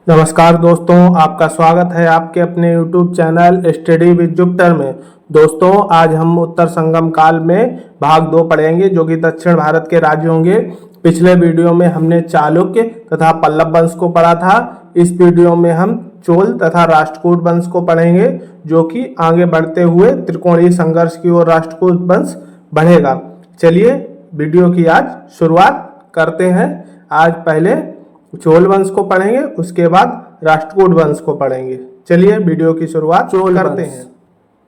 नमस्कार दोस्तों, आपका स्वागत है आपके अपने YouTube channel study with Jupiter में। दोस्तों, आज हम उत्तर संगम काल में भाग 2 पढ़ेंगे जो कि दक्षिण भारत के राज्य होंगे। पिछले वीडियो में हमने चालुक्य तथा पल्लव वंश को पढ़ा था। इस वीडियो में हम चोल तथा राष्ट्रकूट वंश को पढ़ेंगे जो कि आगे बढ़ते हुए त्रिकोणीय संघर्ष की ओर राष्ट्रकूट वंश बढ़ेगा। चलिए वीडियो की आज शुरुआत करते हैं। आज पहले चोल वंश को पढ़ेंगे, उसके बाद राष्ट्रकूट वंश को पढ़ेंगे। चलिए वीडियो की शुरुआत करते हैं।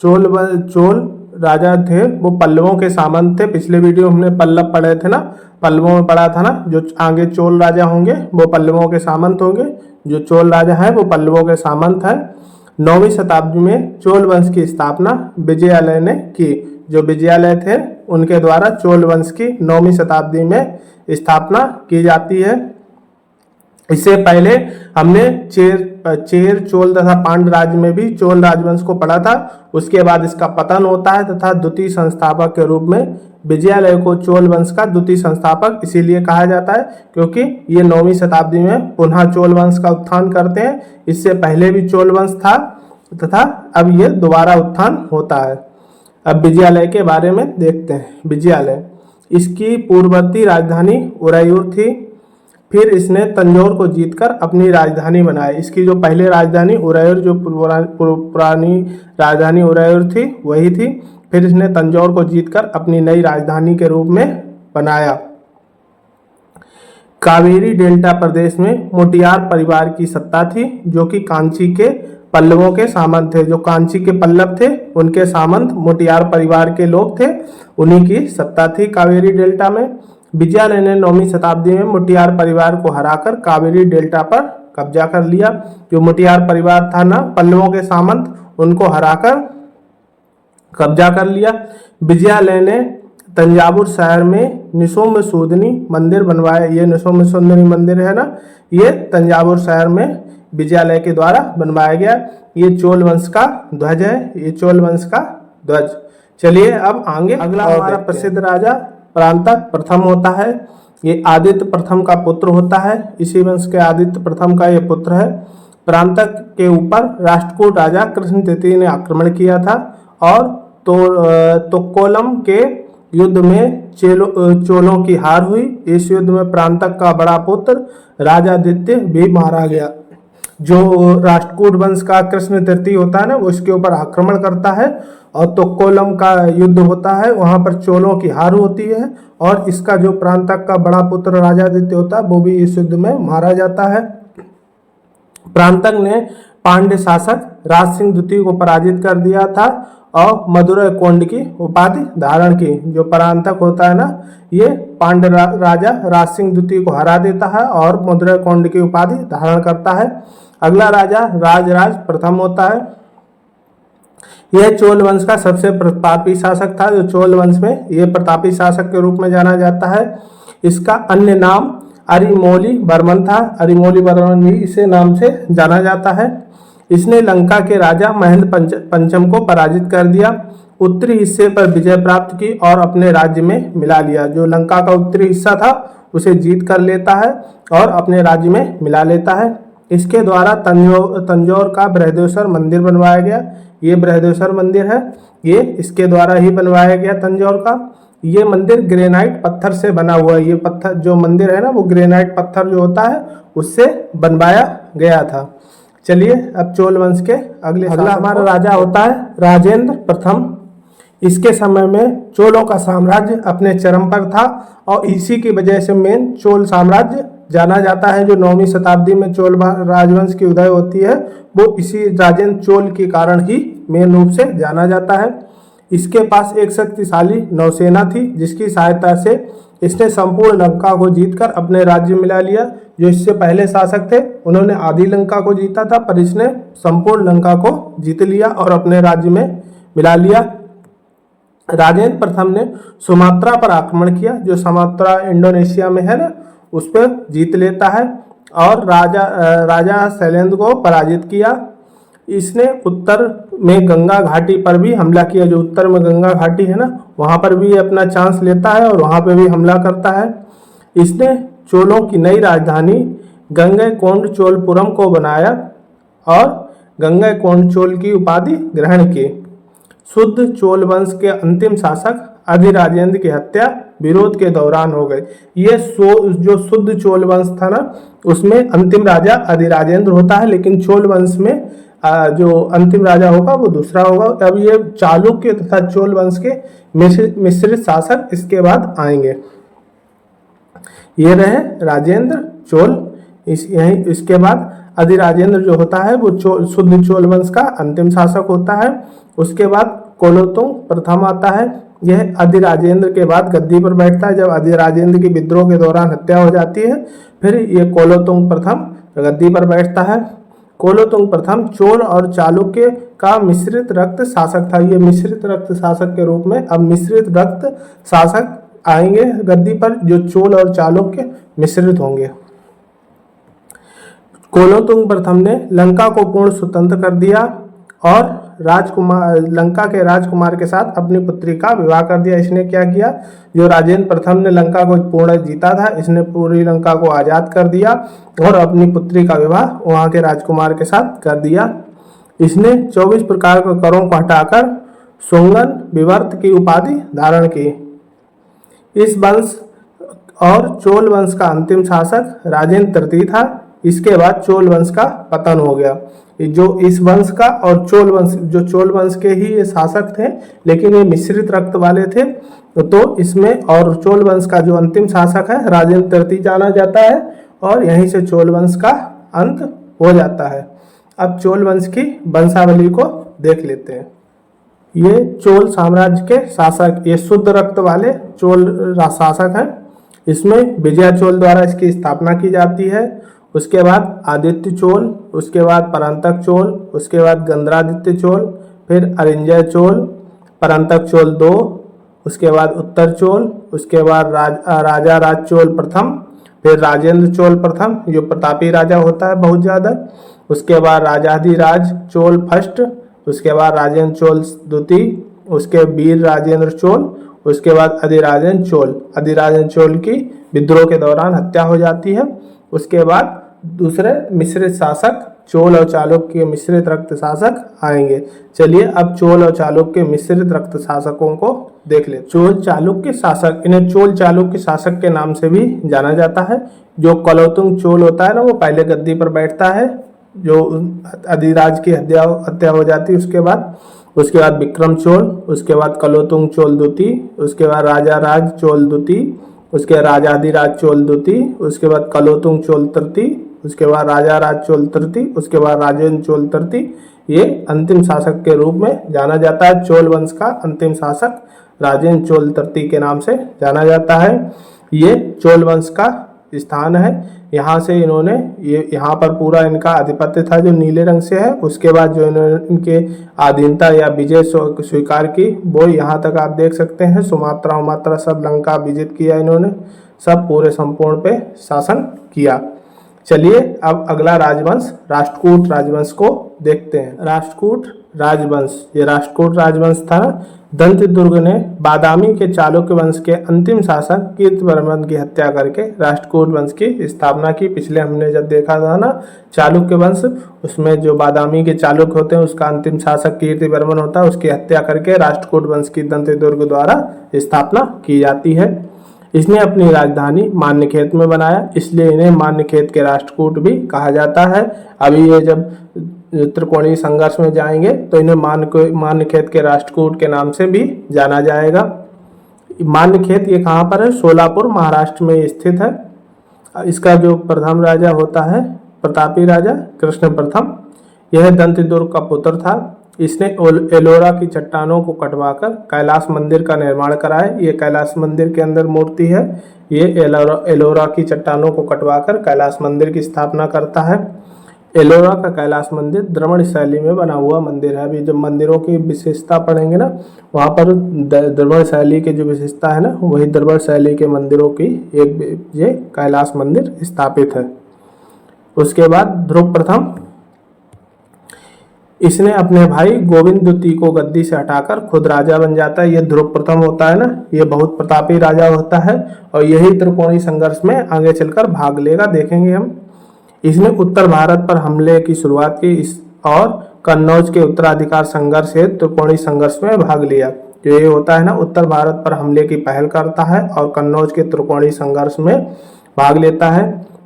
चोल राजा थे, वो पल्लवों के सामंत थे। पिछले वीडियो हमने पल्लव पढ़े थे ना, पल्लवों में पढ़ा था ना। जो आगे चोल राजा होंगे वो पल्लवों के सामंत होंगे। जो चोल राजा है वो पल्लवों के सामंत है। 9वीं शताब्दी में चोल वंश की स्थापना विजयालय ने की। जो विजयालय थे उनके द्वारा चोल वंश की 9वीं शताब्दी में स्थापना की जाती है। इससे पहले हमने चेर चोल तथा पांड्य राज्य में भी चोल राजवंश को पढ़ा था। उसके बाद इसका पतन होता है तथा द्वितीय संस्थापक के रूप में विजयालय को चोल वंश का द्वितीय संस्थापक इसीलिए कहा जाता है क्योंकि ये 9वीं शताब्दी में पुनः चोल वंश का उत्थान करते हैं। इससे पहले भी चोल वंश था तथा अब ये दोबारा उत्थान होता है। अब विजयालय के बारे में देखते हैं। विजयालय, इसकी पूर्ववर्ती राजधानी उरैयूर थी। फिर इसने तंजौर को जीतकर अपनी राजधानी बनाई। इसकी जो पहले राजधानी उरैयूर, जो पुरानी राजधानी उरैयूर थी वही थी। फिर इसने तंजौर को जीतकर अपनी नई राजधानी के रूप में बनाया। कावेरी डेल्टा प्रदेश में मोटियार परिवार की सत्ता थी जो कि कांची के पल्लवों के सामंत थे। जो कांची के पल्लव थे उनके सामंत मोटियार परिवार के लोग थे, उन्हीं की सत्ता थी कावेरी डेल्टा में। विजयालय ने 9वीं शताब्दी में मोटियार परिवार को हराकर कावेरी डेल्टा पर कब्जा कर लिया। जो मोटियार परिवार था ना पल्लवों के सामंत, उनको हराकर कब्जा कर लिया। विजयालय ने तंजावुर शहर में निशोम सूदनी मंदिर बनवाया। ये निशोम सूदनी मंदिर है ना, ये तंजावुर शहर में विजयालय के द्वारा बनवाया गया। ये चोल वंश का ध्वज है, ये चोल वंश का ध्वज। चलिए अब आगे अगला हमारा प्रसिद्ध राजा परांतक प्रथम होता है। ये आदित्य प्रथम का पुत्र होता है। इसी वंश के आदित्य प्रथम का ये पुत्र है। परांतक के ऊपर राष्ट्रकूट राजा कृष्ण तृतीय ने आक्रमण किया था और तोक्कोलम के युद्ध में चोलों की हार हुई। इस युद्ध में परांतक का बड़ा पुत्र राजादित्य भी मारा गया। जो राष्ट्रकूट वंश का कृष्ण तृतीय होता है ना, वो इसके ऊपर आक्रमण करता है और तोक्कोलम का युद्ध होता है, वहां पर चोलों की हार होती है और इसका जो परांतक का बड़ा पुत्र राजादित्य होता है वो भी इस युद्ध में मारा जाता है। परांतक ने पांड्य शासक राज सिंह द्वितीय को पराजित कर दिया था और मदुरै कोंड की उपाधि धारण की। जो परांतक होता है ना, ये पांड्य राजा राज सिंह द्वितीय को हरा देता है और मदुरै कोंड की उपाधि धारण करता है। अगला राजा राजराज प्रथम होता है। यह चोल वंश का सबसे प्रतापी शासक था। जो चोल वंश में ये प्रतापी शासक के रूप में जाना जाता है। इसका अन्य नाम अरिमोली वर्मन था। अरिमोली वर्मन भी इसे नाम से जाना जाता है। इसने लंका के राजा महेंद्र पंचम को पराजित कर दिया, उत्तरी हिस्से पर विजय प्राप्त की और अपने राज्य में मिला लिया। जो लंका का उत्तरी हिस्सा था उसे जीत कर लेता है और अपने राज्य में मिला लेता है। इसके द्वारा तंजौर का बृहदेश्वर मंदिर बनवाया गया। ये बृहदेश्वर मंदिर है, ये इसके द्वारा ही बनवाया गया तंजौर का। ये मंदिर ग्रेनाइट पत्थर से बना हुआ है। ये पत्थर जो मंदिर है ना, वो ग्रेनाइट पत्थर जो होता है उससे बनवाया गया था। चलिए अब चोल वंश के अगला हमारा राजा होता है राजेंद्र प्रथम। इसके समय में चोलों का साम्राज्य अपने चरम पर था और इसी की वजह से मेन चोल साम्राज्य जाना जाता है। जो 9वीं शताब्दी में चोल राजवंश की उदय होती है वो इसी राजेंद्र चोल के कारण ही मेन रूप से जाना जाता है। इसके पास एक शक्तिशाली नौसेना थी जिसकी सहायता से इसने संपूर्ण लंका को जीतकर अपने राज्य में मिला लिया। जो इससे पहले शासक थे उन्होंने आधी लंका को जीता था, पर इसने संपूर्ण लंका को जीत लिया और अपने राज्य में मिला लिया। राजेंद्र प्रथम ने सुमात्रा पर आक्रमण किया। जो सुमात्रा इंडोनेशिया में है ना, उस पर जीत लेता है और राजा शैलेंद्र को पराजित किया। इसने उत्तर में गंगा घाटी पर भी हमला किया। जो उत्तर में गंगा घाटी है ना, वहां पर भी अपना चांस लेता है और वहां पर भी हमला करता है। इसने चोलों की नई राजधानी गंगैकोंडचोलपुरम को बनाया और गंगैकोंडचोल की उपाधि ग्रहण की। शुद्ध चोल वंश के अंतिम शासक अधिराजेंद्र की हत्या विरोध के दौरान हो गई। ये जो शुद्ध चोल वंश था ना, उसमें अंतिम राजा अधिराजेंद्र होता है, लेकिन चोल वंश में जो अंतिम राजा होगा वो दूसरा होगा। अब ये चालुक्य तथा चोल वंश के मिश्रित शासक इसके बाद आएंगे। ये रहे राजेंद्र चोल। इसके बाद अधिराजेंद्र जो होता है वो शुद्ध चोल वंश का अंतिम शासक होता है। उसके बाद कुलोत्तुंग प्रथम आता है। यह अधिराजेंद्र के बाद गद्दी पर बैठता है। जब अधिराजेंद्र की विद्रोह के दौरान हत्या हो जाती है, फिर ये कुलोत्तुंग प्रथम गद्दी पर बैठता है। कुलोत्तुंग प्रथम चोल और चालुक्य का मिश्रित रक्त शासक था। ये मिश्रित रक्त शासक के रूप में अब मिश्रित रक्त शासक आएंगे गद्दी पर, जो चोल और चालुक्य मिश्रित होंगे। कुलोत्तुंग प्रथम ने लंका को पूर्ण स्वतंत्र कर दिया और लंका के राजकुमार के साथ अपनी पुत्री का विवाह कर दिया। इसने क्या किया, जो राजेंद्र प्रथम ने लंका को पूर्ण जीता था, इसने पूरी लंका को आजाद कर दिया और अपनी पुत्री का विवाह वहां के राजकुमार के साथ कर दिया। इसने 24 प्रकार के करों को हटाकर सुंगन विवर्त की उपाधि धारण की। इस वंश और चोल वंश का अंतिम शासक राजेंद्र तृतीय था। इसके बाद चोल वंश का पतन हो गया। जो इस वंश का और चोल वंश के ही ये शासक थे, लेकिन ये मिश्रित रक्त वाले थे, तो इसमें और चोल वंश का जो अंतिम शासक है राजेंद्र तृतीय जाना जाता है और यहीं से चोल वंश का अंत हो जाता है। अब चोल वंश की वंशावली को देख लेते हैं। ये चोल साम्राज्य के शासक, ये शुद्ध रक्त वाले चोल शासक हैं। इसमें विजय चोल द्वारा इसकी स्थापना की जाती है। उसके बाद आदित्य चोल, उसके बाद परांतक चोल, उसके बाद गंधरादित्य चोल, फिर अरिंजय चोल, परांतक चोल 2, उसके बाद उत्तर चोल, उसके बाद राजा राज चोल प्रथम, फिर राजेंद्र चोल प्रथम जो प्रतापी राजा होता है बहुत ज़्यादा, उसके बाद राजाधिराज चोल फर्स्ट, उसके बाद राजेंद्र चोल द्वितीय, उसके वीर राजेंद्र चोल, उसके बाद अधिराजेंद्र चोल। अधिराजेंद्र चोल की विद्रोह के दौरान हत्या हो जाती है। उसके बाद दूसरे मिश्रित शासक चोल और चालुक्य के मिश्रित रक्त शासक आएंगे। चलिए अब चोल और चालुक्य के मिश्रित रक्त शासकों को देख ले। चोल चालुक्य शासक, इन्हें चोल चालुक्य शासक के नाम से भी जाना जाता है। जो कुलोत्तुंग चोल होता है ना, वो पहले गद्दी पर बैठता है, जो अधिराज की हत्या हो जाती है उसके बाद विक्रम चोल, उसके बाद कुलोत्तुंग चोल द्वितीय, उसके बाद राजा राज चोल द्वितीय, उसके राजाधिराज चोल द्वितीय, उसके बाद कुलोत्तुंग चोल तृतीय, उसके बाद राजा राज चोल तृतीय, उसके बाद राजेंद्र चोल तृतीय। ये अंतिम शासक के रूप में जाना जाता है। चोल वंश का अंतिम शासक राजेंद्र चोल तृतीय के नाम से जाना जाता है। ये चोल वंश का स्थान है। यहाँ से इन्होंने यहाँ पर पूरा इनका आधिपत्य था जो नीले रंग से है। उसके बाद जो इन्होंने इनके अधीनता या विजय स्वीकार की, वो यहाँ तक आप देख सकते हैं। सुमात्रा सब लंका विजित किया इन्होंने, सब पूरे संपूर्ण पे शासन किया। चलिए अब अगला राजवंश राष्ट्रकूट राजवंश को देखते हैं। राष्ट्रकूट राजवंश, ये राष्ट्रकूट राजवंश था। दंतदुर्ग ने बादामी के चालुक्य वंश के अंतिम शासक कीर्तिवर्मन की हत्या करके राष्ट्रकूट वंश की स्थापना की। पिछले हमने जब देखा था ना चालुक्य वंश, उसमें जो बादामी के चालुक्य होते हैं उसका अंतिम शासक कीर्तिवर्मन होता है, उसकी हत्या करके राष्ट्रकूट वंश की दंतदुर्ग द्वारा स्थापना की जाती है। इसने अपनी राजधानी मान्यखेत में बनाया, इसलिए इन्हें मान्यखेत के राष्ट्रकूट भी कहा जाता है। अभी ये जब त्रिकोणीय संघर्ष में जाएंगे तो इन्हें मान्यखेत के राष्ट्रकूट के नाम से भी जाना जाएगा। मान्यखेत ये कहाँ पर है? सोलापुर महाराष्ट्र में स्थित है। इसका जो प्रथम राजा होता है प्रतापी राजा कृष्ण प्रथम, यह दंतदुर्ग का पुत्र था। इसने एलोरा की चट्टानों को कटवाकर कैलाश मंदिर का निर्माण कराया। ये कैलाश मंदिर के अंदर मूर्ति है। ये एलोरा की चट्टानों को कटवाकर कैलाश मंदिर की स्थापना करता है। एलोरा का कैलाश मंदिर द्रविड़ शैली में बना हुआ मंदिर है। अभी जब मंदिरों की विशेषता पढ़ेंगे ना, वहाँ पर द्रविड़ शैली की जो विशेषता है ना, वही द्रविड़ शैली के मंदिरों की एक ये कैलाश मंदिर स्थापित है। उसके बाद ध्रुव प्रथम, इसने अपने भाई गोविंद द्वितीय को गद्दी से हटाकर खुद राजा बन जाता है। ये ध्रुव प्रथम होता है ना, ये बहुत प्रतापी राजा होता है और यही त्रिकोणीय संघर्ष में आगे चलकर भाग लेगा, देखेंगे हम। इसने उत्तर भारत पर हमले की शुरुआत की और कन्नौज के उत्तराधिकार संघर्ष से त्रिकोणीय संघर्ष में भाग लिया। जो ये होता है ना, उत्तर भारत पर हमले की पहल करता है और कन्नौज के त्रिकोणीय संघर्ष में भाग लेता है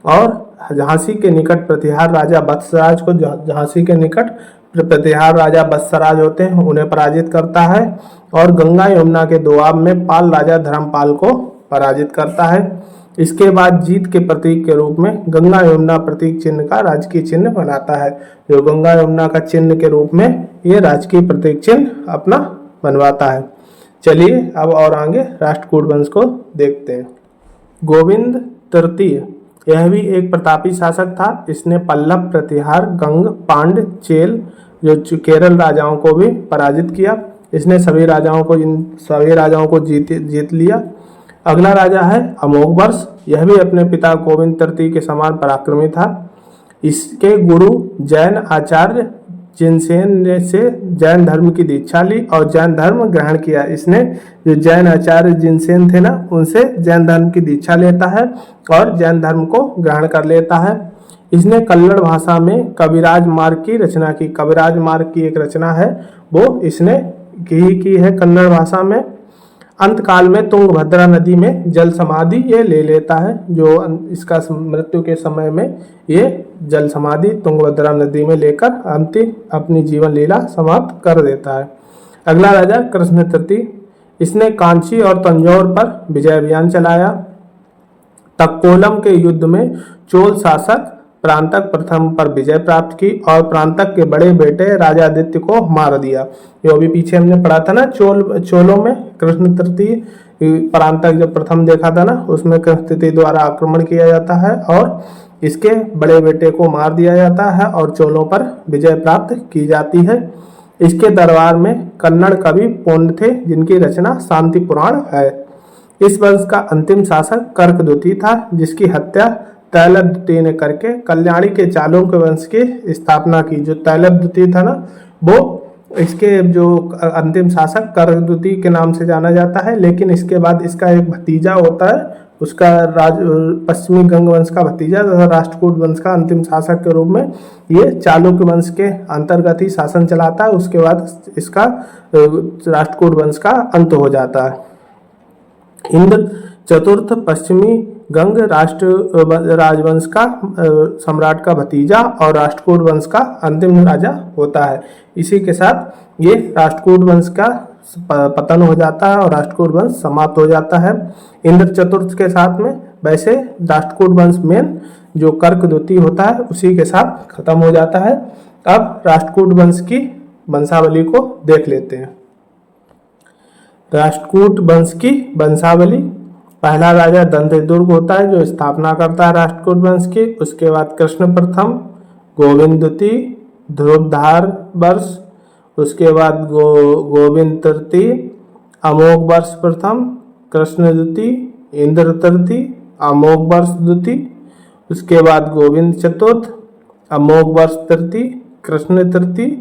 और झांसी के निकट प्रतिहार राजा वत्सराज को, झांसी के निकट प्रतिहार राजा वत्सराज होते हैं, उन्हें पराजित करता है और गंगा यमुना के दोआब में पाल राजा धर्मपाल को पराजित करता है। इसके बाद जीत के प्रतीक के रूप में गंगा यमुना प्रतीक चिन्ह का राजकीय चिन्ह बनाता है। जो गंगा यमुना का चिन्ह के रूप में ये राजकीय प्रतीक चिन्ह अपना बनवाता है। चलिए अब और आगे राष्ट्रकूट वंश को देखते हैं। गोविंद तृतीय, यह भी एक प्रतापी शासक था। इसने पल्लव, प्रतिहार, गंग, पांड, चेल जो केरल राजाओं को भी पराजित किया। इसने सभी राजाओं को जीत लिया। अगला राजा है अमोघवर्ष। यह भी अपने पिता गोविंद तृतीय के समान पराक्रमी था। इसके गुरु जैन आचार्य जिनसेन ने से जैन धर्म की दीक्षा ली और जैन धर्म ग्रहण किया। इसने जो जैन आचार्य जिनसेन थे ना, उनसे जैन धर्म की दीक्षा लेता है और जैन धर्म को ग्रहण कर लेता है। इसने कन्नड़ भाषा में कविराज मार्ग की रचना की। कविराज मार्ग की एक रचना है, वो इसने की है कन्नड़ भाषा में। अंत काल में तुंगभद्रा नदी में जल समाधि ये ले लेता है। जो इसका मृत्यु के समय में ये जल समाधि तुंगभद्रा नदी में लेकर अंतिम अपनी जीवन लीला समाप्त कर देता है। अगला राजा कृष्ण तृतीय। इसने कांची और तंजौर पर विजय अभियान चलाया। तक्कोलम के युद्ध में चोल शासक प्रांतक प्रथम पर विजय प्राप्त की और प्रांतक के बड़े बेटे राजादित्य को मार दिया। जो अभी पीछे हमने पढ़ा था ना, चोलों में कृष्ण तृतीय प्रांतक जब प्रथम देखा था ना, उसमें कृष्ण तृतीय द्वारा आक्रमण किया जाता है और इसके बड़े बेटे को मार दिया जाता है और चोलों पर विजय प्राप्त की जाती है। इसके दरबार में कन्नड़ कवि पोन्न थे, जिनकी रचना शांति पुराण है। इस वंश का अंतिम शासक कर्कद्युति था, जिसकी हत्या तैलब्द्युति ने करके कल्याणी के चालुक्य वंश की स्थापना की। जो तैलब्द्युति था ना, वो इसके जो अंतिम शासक कर्कद्युति के नाम से जाना जाता है। लेकिन इसके बाद इसका एक भतीजा होता है, उसका पश्चिमी गंग वंश का भतीजा तथा राष्ट्रकूट वंश का अंतिम शासक के रूप में ये चालुक्य वंश के अंतर्गत ही शासन चलाता है। उसके बाद इसका राष्ट्रकूट वंश का अंत हो जाता है। इंद्र चतुर्थ पश्चिमी गंग राजवंश का सम्राट का भतीजा और राष्ट्रकूट वंश का अंतिम राजा होता है। इसी के साथ ये राष्ट्रकूट वंश का पतन हो जाता है और राष्ट्रकूट वंश समाप्त हो जाता है। इंद्र चतुर्थ के साथ में वैसे राष्ट्रकूट वंश मेन जो कर्कद्युति होता है उसी के साथ खत्म हो जाता है। अब राष्ट्रकूट वंश की वंशावली को देख लेते हैं। राष्ट्रकूट वंश की वंशावली। पहला राजा दंतेदुर्ग होता है, जो स्थापना करता है राष्ट्रकूट वंश की। उसके बाद कृष्ण प्रथम, गोविंद द्वितीय, ध्रुवधार वर्ष, उसके बाद गोविंद तृतीय, अमोघ वर्ष प्रथम, कृष्ण द्वितीय, इंद्र तृतीय, अमोघ वर्ष द्वितीय, उसके बाद गोविंद चतुर्थ, अमोघ वर्ष तृतीय, कृष्ण तृतीय,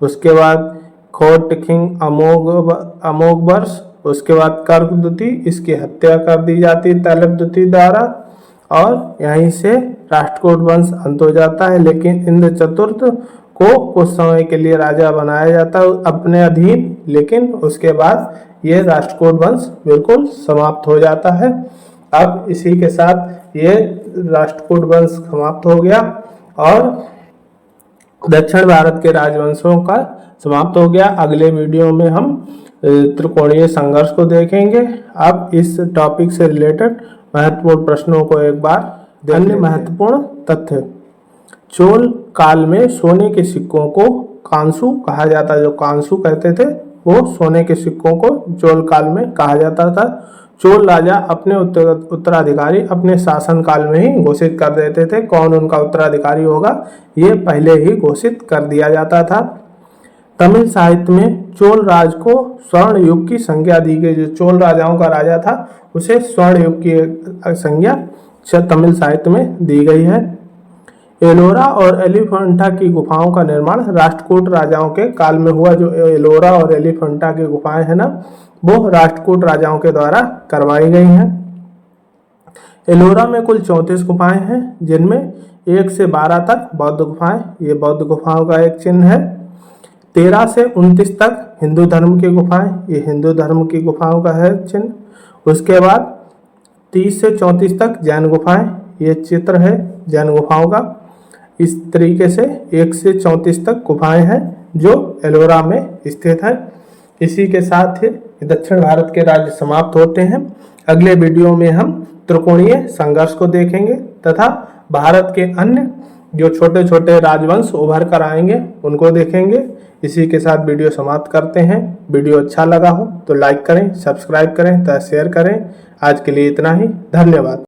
उसके बाद खोट किंग अमोघ वर्ष, उसके बाद कर्कद्युति, इसकी हत्या कर दी जाती है तैलब्द्युति द्वारा और यहीं से राष्ट्रकूट वंश अंत हो जाता है। लेकिन इंद्र चतुर्थ को कुछ समय के लिए राजा बनाया जाता है अपने अधीन, लेकिन उसके बाद ये राष्ट्रकूट वंश बिल्कुल समाप्त हो जाता है। अब इसी के साथ ये राष्ट्रकूट वंश समाप्त हो गया और दक्षिण भारत के राजवंशों का समाप्त हो गया। अगले वीडियो में हम त्रिकोणीय संघर्ष को देखेंगे। अब इस टॉपिक से रिलेटेड महत्वपूर्ण प्रश्नों को एक बार अन्य महत्वपूर्ण तथ्य। चोल काल में सोने के सिक्कों को कांसू कहा जाता। जो कांसू कहते थे वो सोने के सिक्कों को चोल काल में कहा जाता था। चोल राजा अपने उत्तराधिकारी अपने शासन काल में ही घोषित कर देते थे। कौन उनका उत्तराधिकारी होगा ये पहले ही घोषित कर दिया जाता था। तमिल साहित्य में चोल राज को स्वर्ण युग की संज्ञा दी गई। जो चोल राजाओं का राजा था उसे स्वर्ण युग की संज्ञा तमिल साहित्य में दी गई है। एलोरा और एलिफेंटा की गुफाओं का निर्माण राष्ट्रकूट राजाओं के काल में हुआ। जो एलोरा और एलिफेंटा की गुफाएं हैं ना, वो राष्ट्रकूट राजाओं के द्वारा करवाई गई हैं। एलोरा में कुल 34 गुफाएं हैं, जिनमें 1 से 12 तक बौद्ध गुफाएं, ये बौद्ध गुफाओं का एक चिन्ह है। 13 से 29 तक हिंदू धर्म की गुफाएं, ये हिंदू धर्म की गुफाओं का है चिन्ह। उसके बाद 30 से 34 तक जैन गुफाएं, ये चित्र है जैन गुफाओं का। इस तरीके से 1 से 34 तक गुफाएं हैं जो एलोरा में स्थित है। इसी के साथ ही दक्षिण भारत के राज्य समाप्त होते हैं। अगले वीडियो में हम त्रिकोणीय संघर्ष को देखेंगे तथा भारत के अन्य जो छोटे छोटे राजवंश उभर कर आएंगे उनको देखेंगे। इसी के साथ वीडियो समाप्त करते हैं। वीडियो अच्छा लगा हो तो लाइक करें, सब्सक्राइब करें तथा शेयर करें। आज के लिए इतना ही, धन्यवाद।